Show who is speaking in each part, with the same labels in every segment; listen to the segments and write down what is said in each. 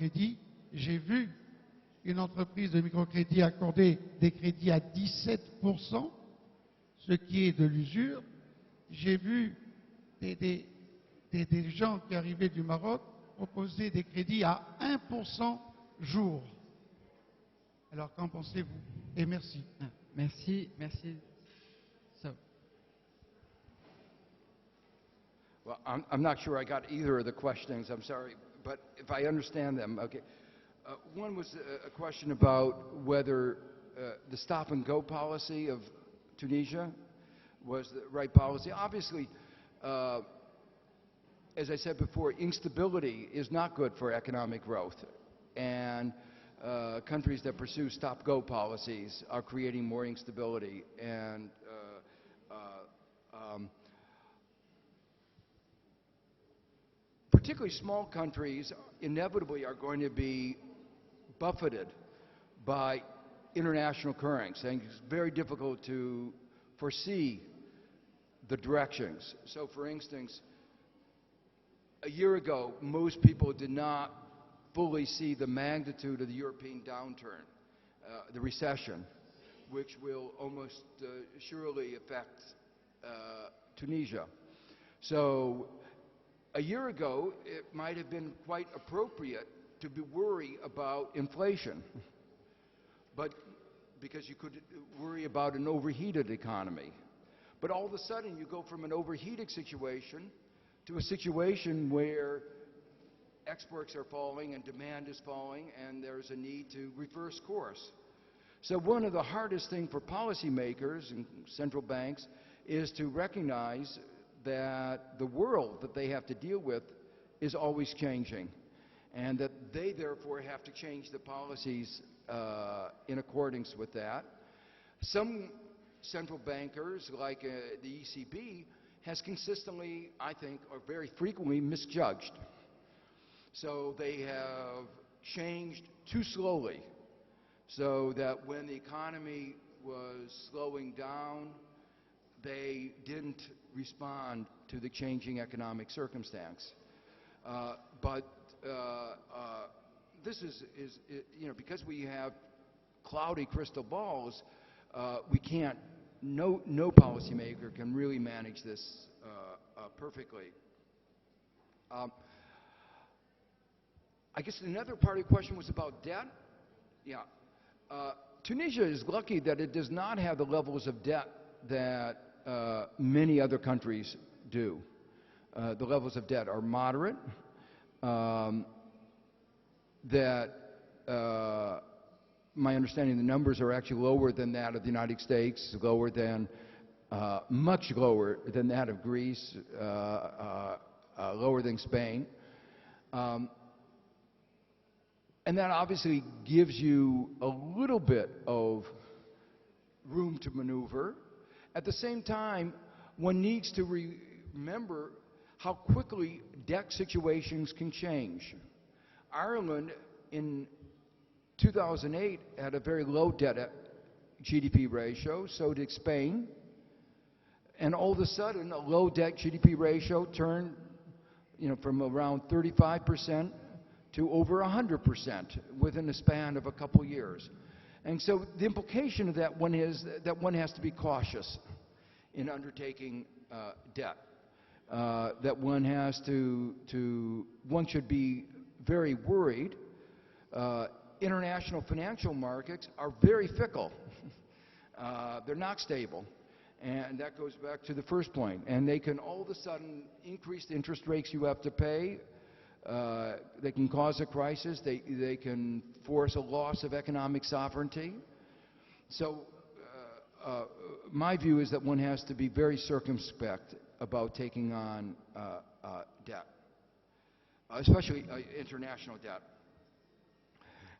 Speaker 1: microcrédit. J'ai vu une entreprise de microcrédit accorder des crédits à 17%, ce qui est de l'usure. J'ai vu des gens qui arrivaient du Maroc proposer des crédits à 1% jour. Alors, qu'en pensez-vous? Et merci.
Speaker 2: Merci, merci. So.
Speaker 3: Well, I'm not sure I got either of the questions, I'm sorry, but if I understand them, okay. One was a question about whether the stop-and-go policy of Tunisia was the right policy. Obviously, as I said before, instability is not good for economic growth, and countries that pursue stop-go policies are creating more instability, and particularly small countries inevitably are going to be buffeted by international currents, and it's very difficult to foresee the directions. So, for instance, a year ago, most people did not fully see the magnitude of the European downturn, the recession, which will almost surely affect Tunisia. So, a year ago, it might have been quite appropriate to be worried about inflation, but because you could worry about an overheated economy. But all of a sudden, you go from an overheated situation to a situation where exports are falling and demand is falling, and there's a need to reverse course. So one of the hardest things for policymakers and central banks is to recognize that the world that they have to deal with is always changing, and that they therefore have to change the policies in accordance with that. Some central bankers, like the ECB, has consistently, I think, or very frequently misjudged. So they have changed too slowly, so that when the economy was slowing down, they didn't respond to the changing economic circumstance. But this is, you know, because we have cloudy crystal balls, we can't, no policymaker can really manage this perfectly. I guess another part of the question was about debt. Yeah. Tunisia is lucky that it does not have the levels of debt that many other countries do. The levels of debt are moderate, my understanding, the numbers are actually lower than that of the United States, lower than, much lower than that of Greece, lower than Spain. And that obviously gives you a little bit of room to maneuver. At the same time, one needs to remember how quickly debt situations can change. Ireland in 2008 had a very low debt GDP ratio, so did Spain. And all of a sudden, a low debt GDP ratio turned, you know, from around 35% to over 100% within a span of a couple years. And so the implication of that one is that one has to be cautious in undertaking debt. That one has one should be very worried. International financial markets are very fickle. They're not stable. And that goes back to the first point. And they can all of a sudden increase the interest rates you have to pay. They can cause a crisis. They can force a loss of economic sovereignty. So my view is that one has to be very circumspect about taking on debt, especially international debt.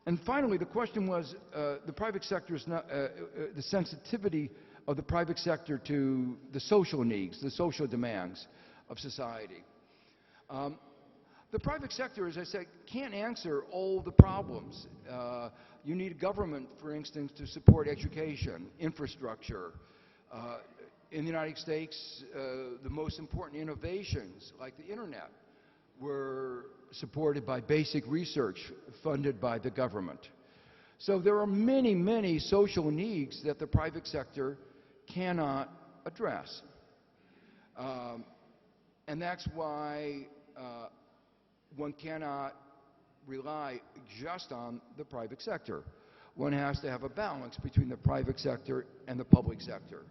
Speaker 3: And finally, the question was the private sector's the sensitivity of the private sector to the social needs, the social demands of society. The private sector, as I said, can't answer all the problems. You need government, for instance, to support education, infrastructure. In the United States, the most important innovations, like the internet, were supported by basic research funded by the government. So there are many, many social needs that the private sector cannot address. And that's why one cannot rely just on the private sector. One has to have a balance between the private sector and the public sector.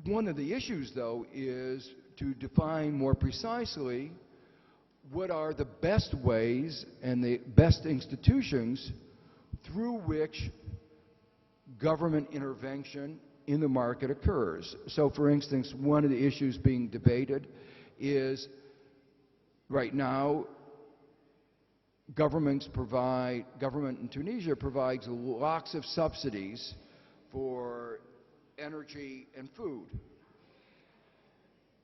Speaker 3: One of the issues, though, is to define more precisely what are the best ways and the best institutions through which government intervention in the market occurs. So, for instance, one of the issues being debated is right now government in Tunisia provides lots of subsidies for energy and food.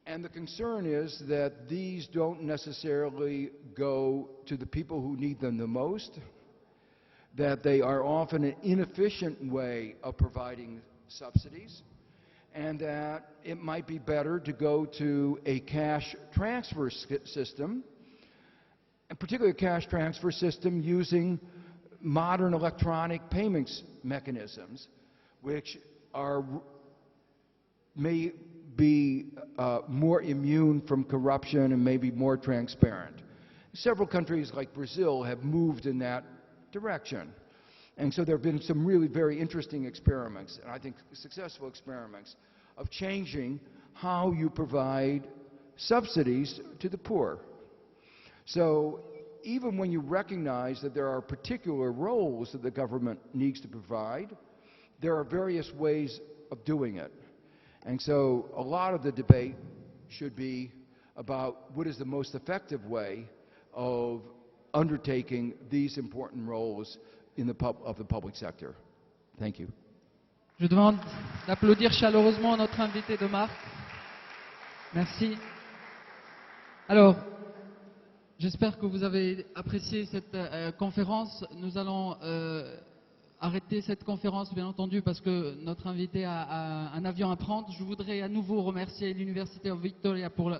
Speaker 3: And the concern is that these don't necessarily go to the people who need them the most, that they are often an inefficient way of providing subsidies, and that it might be better to go to a cash transfer system, and particularly a cash transfer system using modern electronic payments mechanisms, which may be more immune from corruption and maybe more transparent. Several countries like Brazil have moved in that direction. And so there have been some really very interesting experiments, and I think successful experiments, of changing how you provide subsidies to the poor. So even when you recognize that there are particular roles that the government needs to provide, there are various ways of doing it. And so a lot of the debate should be about what is the most effective way of undertaking these important roles in the public sector. Thank you.
Speaker 2: Je demande d'applaudir chaleureusement notre invité de marque. Merci. Alors, j'espère que vous avez apprécié cette conférence. Nous allons arrêter cette conférence, bien entendu, parce que notre invité a un avion à prendre. Je voudrais à nouveau remercier l'Université of Victoria pour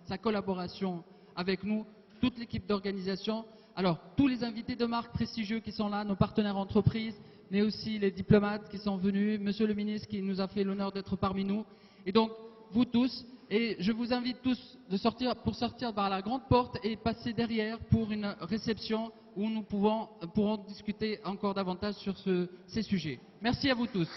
Speaker 2: sa collaboration avec nous, toute l'équipe d'organisation. Alors, tous les invités de marque prestigieux qui sont là, nos partenaires entreprises, mais aussi les diplomates qui sont venus, monsieur le ministre qui nous a fait l'honneur d'être parmi nous, et donc vous tous. Et je vous invite tous pour sortir par la grande porte et passer derrière pour une réception où nous pourrons discuter encore davantage sur ces sujets. Merci à vous tous.